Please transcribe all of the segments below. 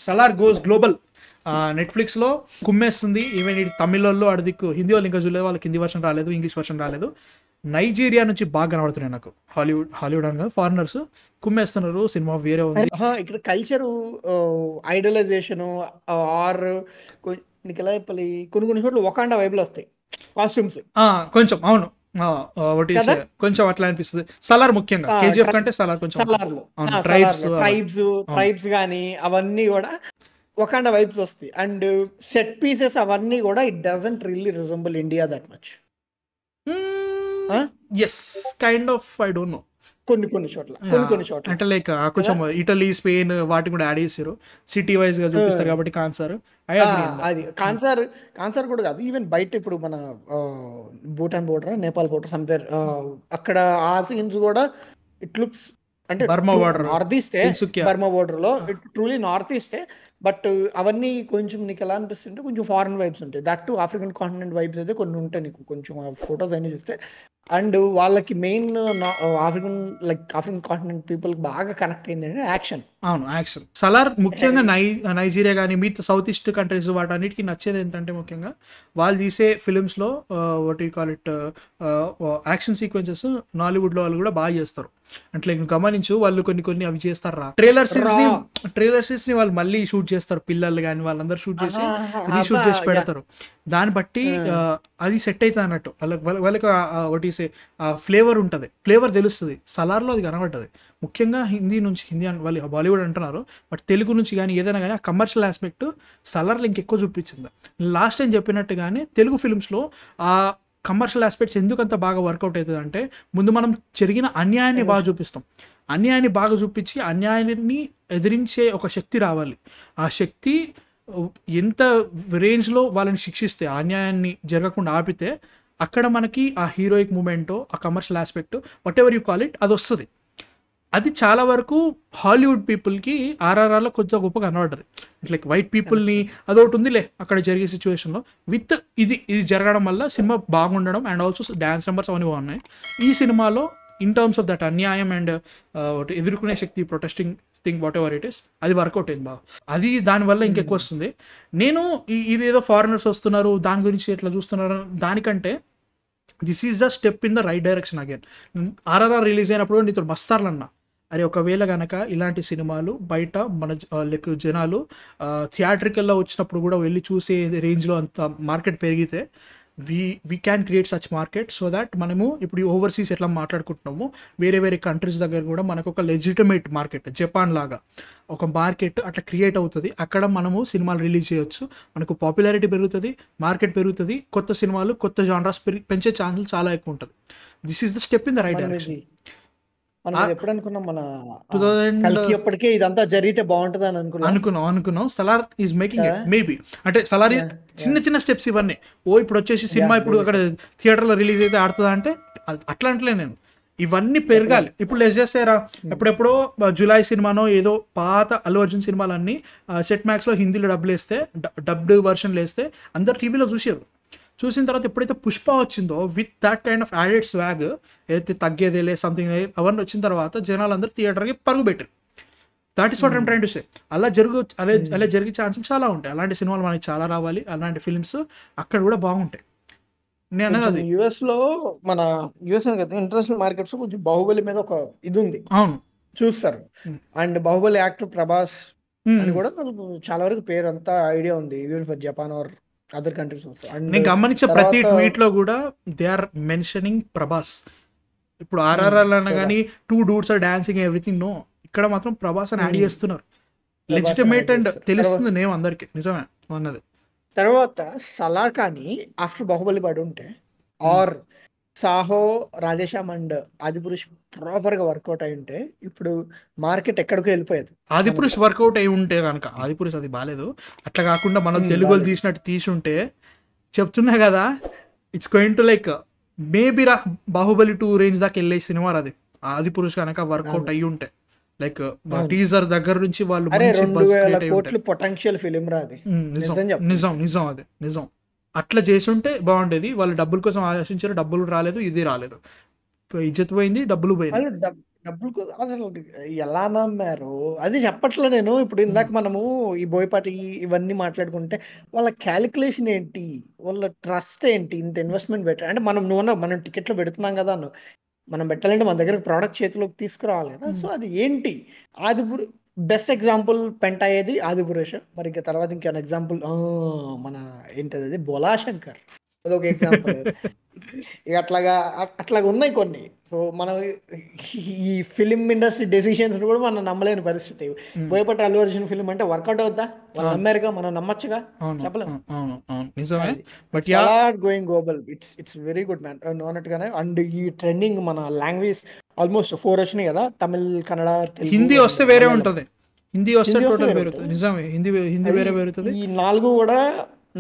Salaar goes global. నెట్ఫ్లిక్స్లో కుమ్మేస్తుంది. Even ఇది తమిళలో అడిదిక్కు హిందీ వాళ్ళు ఇంకా చూడలేదు, వాళ్ళకి హిందీ వర్షన్ రాలేదు, ఇంగ్లీష్ వర్షన్ రాలేదు. నైజీరియా నుంచి బాగా కనబడుతున్నాయి నాకు. హాలీవుడ్ అనగా ఫారినర్స్ కుమ్మేస్తున్నారు. సినిమా వేరే ఉంది. ఇక్కడ కల్చరు ఐడలైజేషన్ ఆర్ నీకు ఎలా చెప్పాలి, కొన్ని చోట్ల వకాండా వైపులు వస్తాయి కాస్ట్యూమ్స్ కొంచెం. అవును, కొంచెం అట్లా అనిపిస్తుంది. సలార్ ముఖ్యంగా కేజీఎఫ్ కంటే సలార్ కొంచెం ట్రైబ్స్ కానీ అవన్నీ కూడా వకాండా వైబ్స్ వస్తాయి. అండ్ సెట్ పీసెస్ అవన్నీ కూడా it doesn't really resemble India that much. Yes, kind of, I don't know. కొన్ని చోట్ల అంటే లైక్ కొంచెం ఇటలీ, స్పెయిన్ వాటిని కూడా యాడ్ చేసారు. సిటీ వైజ్ గా చూపిస్తారు కాబట్టి కాన్సార్ అది కాన్సార్ కూడా కాదు. ఈవెన్ బయట ఇప్పుడు మన భూటాన్ బోర్డర్, నేపాల్ బోర్డర్ సంపేర్ అక్కడ ఆ సీన్స్ కూడా ఇట్ లుక్స్ అంటే బర్మా బోర్డర్, నార్త్ ఈస్టే, బర్మా బోర్డర్ లో ఇట్ ట్రూలీ నార్త్ ఈస్టే. బట్ అవన్నీ కొంచెం నీకు ఎలా అనిపిస్తుంటే కొంచెం ఫారెన్ వైబ్స్ ఉంటాయి. That to African continent vibes అయితే కొన్ని ఉంటాయి నీకు కొంచెం ఆ ఫొటోస్ అన్ని చూస్తే. అండ్ వాళ్ళకి మెయిన్ ఆఫ్రికన్ కాంటినెంట్ పీపుల్ బాగా కనెక్ట్ అయింది అంటే యాక్షన్. అవును, యాక్షన్. సలార్ ముఖ్యంగా నైజీరియా కానీ మిగతా సౌత్ ఈస్ట్ కంట్రీస్ వాటన్నిటికీ నచ్చేది ఏంటంటే ముఖ్యంగా వాళ్ళు తీసే ఫిలిమ్స్లో what you call it action sequences నాలీవుడ్లో వాళ్ళు కూడా బాగా చేస్తారు. అంటే నువ్వు గమనించు, వాళ్ళు కొన్ని అవి చేస్తారా, ట్రైలర్ సీన్స్ ని వాళ్ళు మళ్ళీ షూట్ చేస్తారు. పిల్లలు కానీ వాళ్ళందరూ షూట్ చేసి రీషూట్ చేసి పెడతారు. దాన్ని బట్టి అది సెట్ అవుతుంది అన్నట్టు. వాళ్ళకి ఒకటి ఫ్లేవర్ ఉంటుంది, ఫ్లేవర్ తెలుస్తుంది. సలార్లో అది కనబడ్డది. ముఖ్యంగా హిందీ వాళ్ళు బాలీవుడ్ అంటున్నారు, బట్ తెలుగు నుంచి కానీ ఏదైనా కానీ ఆ కమర్షియల్ ఆస్పెక్ట్ సలార్లో ఇంకెక్కువ చూపించింది. లాస్ట్ టైం చెప్పినట్టుగానే తెలుగు ఫిల్మ్స్లో ఆ కమర్షియల్ ఆస్పెక్ట్స్ ఎందుకంత బాగా వర్కౌట్ అవుతుంది అంటే, ముందు మనం జరిగిన అన్యాయాన్ని బాగా చూపిస్తాం. అన్యాయాన్ని బాగా చూపించి అన్యాయాన్ని ఎదిరించే ఒక శక్తి రావాలి. ఆ శక్తి ఎంత రేంజ్లో వాళ్ళని శిక్షిస్తే, అన్యాయాన్ని జరగకుండా ఆపితే, అక్కడ మనకి ఆ హీరోయిక్ మూమెంటో ఆ commercial aspect what ever you call it అది వస్తుంది. అది చాలా వరకు హాలీవుడ్ పీపుల్కి ఆర్ఆర్ఆర్లో కొంచెం గొప్పగా కనబడ్డది. లైక్ వైట్ పీపుల్ని అదొకటి ఉందిలే అక్కడ జరిగే సిచ్యువేషన్లో విత్ ఇది జరగడం వల్ల సినిమా బాగుండడం అండ్ ఆల్సో డ్యాన్స్ నెంబర్స్ అవన్నీ బాగున్నాయి. ఈ సినిమాలో ఇన్ టర్మ్స్ ఆఫ్ దట్ అన్యాయం అండ్ ఎదుర్కొనే శక్తి, protesting thing whatever it is, అది వర్కౌట్ అయింది బాగా. అది దానివల్ల ఇంకెక్కువ వస్తుంది. నేను ఇదేదో ఫారినర్స్ వస్తున్నారు దాని గురించి ఎట్లా చూస్తున్నారు దానికంటే this is the step in the right direction. Again RRR release అయినప్పుడు నీతో మస్తార్లు అన్నా, అరే ఒకవేళ కనుక ఇలాంటి సినిమాలు బయట మన లైక్ జనాలు థియేట్రికల్లో వచ్చినప్పుడు కూడా వెళ్ళి చూసే రేంజ్లో అంత మార్కెట్ పెరిగితే we can create such market. So that మనము ఇప్పుడు ఓవర్సీస్ ఎట్లా మాట్లాడుకుంటున్నాము, వేరే కంట్రీస్ దగ్గర కూడా మనకు ఒక లెజిటిమేట్ మార్కెట్, జపాన్ లాగా ఒక మార్కెట్ అట్లా క్రియేట్ అవుతుంది. అక్కడ మనము సినిమాలు రిలీజ్ చేయొచ్చు, మనకు పాపులారిటీ పెరుగుతుంది, మార్కెట్ పెరుగుతుంది, కొత్త సినిమాలు కొత్త జానరాస్ పెంచే ఛాన్సెస్ చాలా ఎక్కువ ఉంటుంది. This is the step in the right direction. ఎప్పుడు అనుకున్నాం మన 2000 ఇదంతా జరిగితే బాగుంటుంది అని అనుకున్నాం. Salaar is making it maybe. అంటే సలార్ చిన్న స్టెప్స్ ఇవన్నీ. ఇప్పుడు వచ్చేసి సినిమా ఇప్పుడు అక్కడ థియేటర్లో రిలీజ్ అయితే ఆడుతుందా అంటే అట్లా అంటలే నేను. ఇవన్నీ పెరగాలి. ఇప్పుడు లెస్ చేస్తారా, ఎప్పుడెప్పుడో జులై సినిమానో ఏదో పాత అల్లు అర్జున్ సినిమాలన్నీ సెట్ మ్యాక్స్లో హిందీలో డబ్డ్ వర్షన్లు వేస్తే అందరు టీవీలో చూసిన తర్వాత ఎప్పుడైతే పుష్ప వచ్చిందో with that kind of added swag, ఏదైతే తగ్గేదేలే సంథింగ్ అవన్నీ వచ్చిన తర్వాత జనాలందరూ థియేటర్కి పరుగు పెట్టారు. That is what I'm train to say. అలా జరిగే ఛాన్సెస్ చాలా ఉంటాయి. అలాంటి సినిమాలు మనకి చాలా రావాలి, అలాంటి ఫిల్మ్స్ అక్కడ కూడా బాగుంటాయి. నేను అది యుఎస్ లో మన యుఎస్ ఇంటర్నేషనల్ మార్కెట్స్ కొంచెం బాహుబలి మీద ఒక ఇది ఉంది, అవును చూస్తారు. అండ్ బాహుబలి యాక్టర్ ప్రభాస్ అని కూడా చాలా వరకు పేరు అంతా ఐడియా ఉంది, even for Japan or other countries. నేను గమనించే ప్రతి ట్వీట్ లో కూడా దే ఆర్ మెన్షనింగ్ ప్రభాస్. ఇప్పుడు ఆర్ఆర్ఆర్ అన్నా కానీ 2 dudes are dancing everything, no, ఇక్కడ మాత్రం ప్రభాస్ అని యాడ్ చేస్తున్నారు. లెజిటిమేట్ అండ్ తెలుస్తుంది నేమ్ అందరికి, నిజమే అన్నది. తర్వాత సలార్ కానీ ఆఫ్టర్ బాహుబలి పడి ఉంటే or Saaho, Radhe Shyam and Adipurush proper గా వర్కౌట్ అయి ఉంటే ఇప్పుడు మార్కెట్ ఎక్కడికో వెళ్ళిపోయేది. ఆదిపురుష్ వర్కౌట్ అయి ఉంటే కనుక, ఆదిపురుష్ అది బాగాలేదు, అట్లా కాకుండా మనం తెలుగులో తీసినట్టు తీసుంటే చెప్తున్నా కదా, it's going to like maybe Baahubali 2 range దాకా వెళ్ళే సినిమా అది. ఆదిపురుష్ కనుక వర్కౌట్ అయ్యి ఉంటే లైక్ టీజర్ దగ్గర నుంచి వాళ్ళు 2,000 కోట్ల పొటెన్షియల్ ఫిలిం రాది. నిజం అట్లా చేసి ఉంటే బాగుండేది. వాళ్ళు డబ్బుల కోసం ఆశించారు, డబ్బులు రాలేదు, ఇది రాలేదు, ఇజ్జత్ పోయింది, డబ్బులు పోయింది. డబ్బులు అసలు ఎలా నమ్మారు అది చెప్పట్లే నేను. ఇప్పుడు ఇందాక మనము ఈ బోయపాటి ఇవన్నీ మాట్లాడుకుంటే వాళ్ళ క్యాలిక్యులేషన్ ఏంటి, వాళ్ళ ట్రస్ట్ ఏంటి, ఇంత ఇన్వెస్ట్మెంట్ పెట్టారు అంటే మనం టికెట్లు పెడుతున్నాం కదా మనం పెట్టాలంటే మన దగ్గర ప్రోడక్ట్ చేతిలోకి తీసుకురావాలి కదా. సో అది ఏంటి ఆదిపురు బెస్ట్ ఎగ్జాంపుల్ పెంట అయ్యేది ఆదిపురేష్. మరి ఇంకా తర్వాత ఇంకేమైనా ఎగ్జాంపుల్ మన ఏంటది అది బోలా శంకర్ అదొక ఎగ్జాంపుల్. ఇక అట్లాగా ఉన్నాయి కొన్ని. సో మనం ఈ ఫిలిం ఇండస్ట్రీ డెసిషన్స్ కూడా మనం నమ్మలేని పరిస్థితి. బోయపాటి అల్లు అర్జున్ ఫిలిం అంటే వర్కౌట్ అవుద్దా, వాళ్ళు నమ్మారుగా, మనం నమ్మచ్చుగా, చెప్పలేము. నిజమే. But going global, it's very good man అన్నట్టుగానే. అండ్ ఈ ట్రెండింగ్ మన లాంగ్వేజ్ ఆల్మోస్ట్ 4 వచ్చినాయి కదా, తమిళ్, కన్నడ, హిందీ వస్తే వేరే ఉంటది. హిందీ వస్తే టోటల్ వేరుతుంది. నిజమే, హిందీ వేరే వేరుతుంది. ఈ 4 కూడా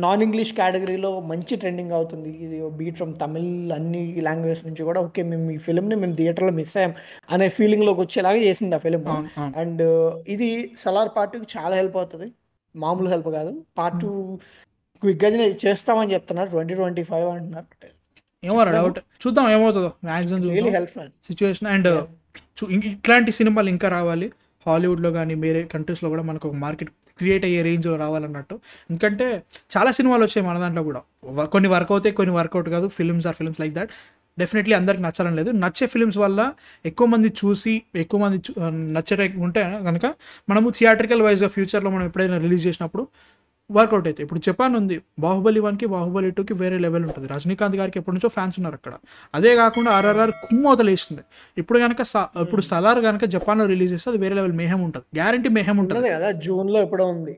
నాన్ ఇంగ్లీష్ కేటగిరీలో మంచి ట్రెండింగ్ అవుతుంది. ఇది బీట్ ఫ్రమ్ తమిళ్ అన్ని లాంగ్వేజ్ నుంచి కూడా ఓకే మేము ఈ ఫిల్మ్ని మేము థియేటర్లో మిస్ అయ్యాం అనే ఫీలింగ్లోకి వచ్చేలాగా చేసింది ఆ ఫిలిం. అండ్ ఇది సలార్ పార్ట్ 2 చాలా హెల్ప్ అవుతుంది, మామూలు హెల్ప్ కాదు. పార్ట్ 2 క్విక్గా చేస్తామని చెప్తున్నారు, 2025 అంటున్నారు. ఏమో డౌట్, చూద్దాం ఏమవుతుందో. Maximum situation. అండ్ ఇట్లాంటి సినిమాలు ఇంకా రావాలి హాలీవుడ్లో కానీ వేరే కంట్రీస్లో కూడా మనకు ఒక మార్కెట్ క్రియేట్ అయ్యే రేంజ్లో రావాలన్నట్టు. ఎందుకంటే చాలా సినిమాలు వచ్చాయి మన దాంట్లో కూడా, కొన్ని వర్క్ అవుతాయి, కొన్ని వర్కౌట్ కాదు. Films like that. డెఫినెట్లీ అందరికి నచ్చాలని లేదు. నచ్చే ఫిల్మ్స్ వల్ల ఎక్కువ మంది చూసి ఎక్కువ మంది నచ్చే ఉంటే కనుక మనము థియేట్రికల్ వైజ్గా ఫ్యూచర్లో మనం ఎప్పుడైనా రిలీజ్ చేసినప్పుడు వర్కౌట్ అవుతాయి. ఇప్పుడు జపాన్ ఉంది, బాహుబలి 1కి బాహుబలి 2కి వేరే లెవెల్ ఉంటుంది. రజనీకాంత్ గారికి ఎప్పటి నుంచో ఫ్యాన్స్ ఉన్నారు అక్కడ. అదే కాకుండా RRR కుమ్మోతలు వేస్తుంది. ఇప్పుడు కనుక ఇప్పుడు సలార్ కనుక జపాన్లో రిలీజ్ చేస్తే అది వేరే లెవెల్ మేహం ఉంటుంది, గ్యారంటీ మేహం ఉంటుంది కదా. జూన్లో ఎప్పుడో ఉంది,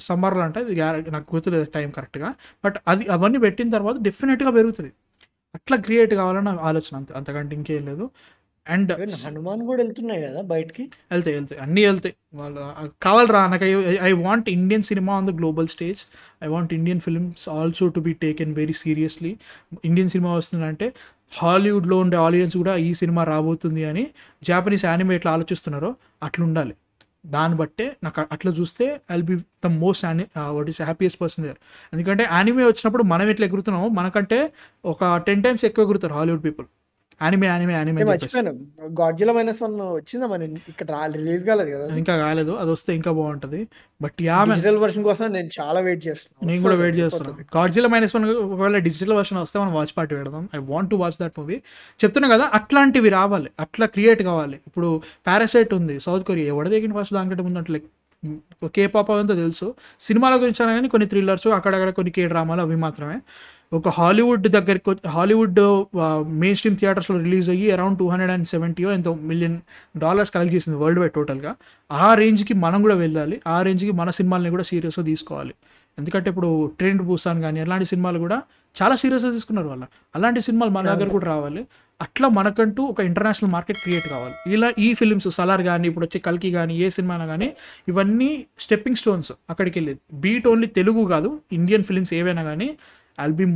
సమ్మర్లో అంటే ఇది నాకు గుర్తులేదు టైం కరెక్ట్గా. బట్ అవన్నీ పెట్టిన తర్వాత డెఫినెట్గా పెరుగుతుంది. అట్లా క్రియేట్ కావాలని ఆలోచన, అంతకంటే ఇంకేం లేదు. అండ్ హనుమాన్ కూడా వెళ్తున్నాయి కదా బయటికి, వెళ్తాయి అన్నీ వెళ్తాయి. వాళ్ళు కావాలరా నాకు. I want Indian cinema on the global stage. I want Indian films also to be taken very seriously. Indian cinema వస్తుందంటే హాలీవుడ్లో ఉండే ఆడియన్స్ కూడా ఈ సినిమా రాబోతుంది అని జాపనీస్ యానిమే ఎట్లా ఆలోచిస్తున్నారో అట్లా ఉండాలి. దాన్ని బట్టే నాకు అట్లా చూస్తే I'll be the most what is happiest person there. ఎందుకంటే యానిమే వచ్చినప్పుడు మనం ఎట్లా ఎగురుతున్నామో మనకంటే ఒక 10 times ఎక్కువ ఎగురుతారు హాలీవుడ్ పీపుల్. యానిమే మర్చిపోయాను, గాడ్జిల్లా -1 వచ్చిందా మన ఇక్కడ, రిలీజ్ కాలేదు కదా, ఇంకా కాలేదు. అది వస్తే ఇంకా బాగుంటుంది. బట్ డిజిటల్ వర్షన్ కోసం నేను చాలా వెయిట్ చేస్తున్నాను. నేను కూడా వెయిట్ చేస్తున్నాను. గాడ్జిల్లా -1 ఒకవేళ డిజిటల్ వర్షన్ వస్తే మనం వాచ్ పార్టీ పెడదాం. I want to watch that movie. చెప్తున్నా కదా, అట్లాంటివి రావాలి, అట్లా క్రియేట్ కావాలి. ఇప్పుడు పారాసైట్ ఉంది సౌత్ కొరియా, ఎవడ దిగిన ఫస్ట్ దానికంటే ముందు అంటే K-pop అంతా తెలుసు. సినిమాల గురించి కానీ కొన్ని థ్రిల్లర్స్, అక్కడక్కడ కొన్ని K-డ్రామాలు అవి మాత్రమే. ఒక హాలీవుడ్ దగ్గరికి హాలీవుడ్ మెయిన్ స్ట్రీమ్ థియేటర్స్లో రిలీజ్ అయ్యి అరౌండ్ $270 ఎంతో $1 million కలెక్ట్ చేసింది వరల్డ్ వైడ్ టోటల్గా. ఆ రేంజ్కి మనం కూడా వెళ్ళాలి, ఆ రేంజ్కి మన సినిమాలని కూడా సీరియస్గా తీసుకోవాలి. ఎందుకంటే ఇప్పుడు ట్రెండ్ పూసాన్ కానీ అలాంటి సినిమాలు కూడా చాలా సీరియస్గా తీసుకున్నారు వాళ్ళు. అలాంటి సినిమాలు మన దగ్గర కూడా రావాలి. అట్లా మనకంటూ ఒక ఇంటర్నేషనల్ మార్కెట్ క్రియేట్ కావాలి. ఈ ఫిలిమ్స్ సలార్ కానీ ఇప్పుడు వచ్చే కల్కి కానీ ఏ సినిమా కానీ ఇవన్నీ స్టెప్పింగ్ స్టోన్స్ అక్కడికి వెళ్ళేది. బీట్ ఓన్లీ తెలుగు కాదు, ఇండియన్ ఫిలిమ్స్ ఏవైనా కానీ I'll be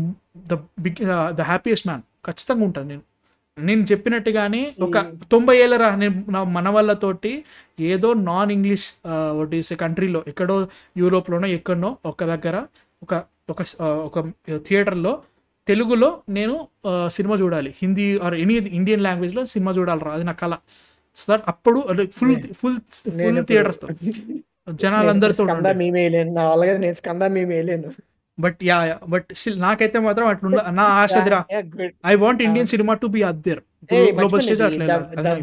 the happiest man. ఖచ్చితంగా ఉంటుంది. నేను చెప్పినట్టుగానే ఒక 90 ఏళ్ళ మన వాళ్ళతోటి ఏదో నాన్ ఇంగ్లీష్ వాట్ ఈస్ కంట్రీలో ఎక్కడో యూరోప్లోనో ఎక్కడనో ఒక దగ్గర ఒక థియేటర్లో తెలుగులో నేను సినిమా చూడాలి, హిందీ ఆర్ ఎనీ ఇండియన్ లాంగ్వేజ్లో సినిమా చూడాలి, అది నా కళ. సో దట్ అప్పుడు ఫుల్ థియేటర్స్తో జనాలందరితో. బట్ స్టిల్ నాకైతే మాత్రం అట్లా నా ఆశ. I want Indian cinema to be other global stage. అట్లా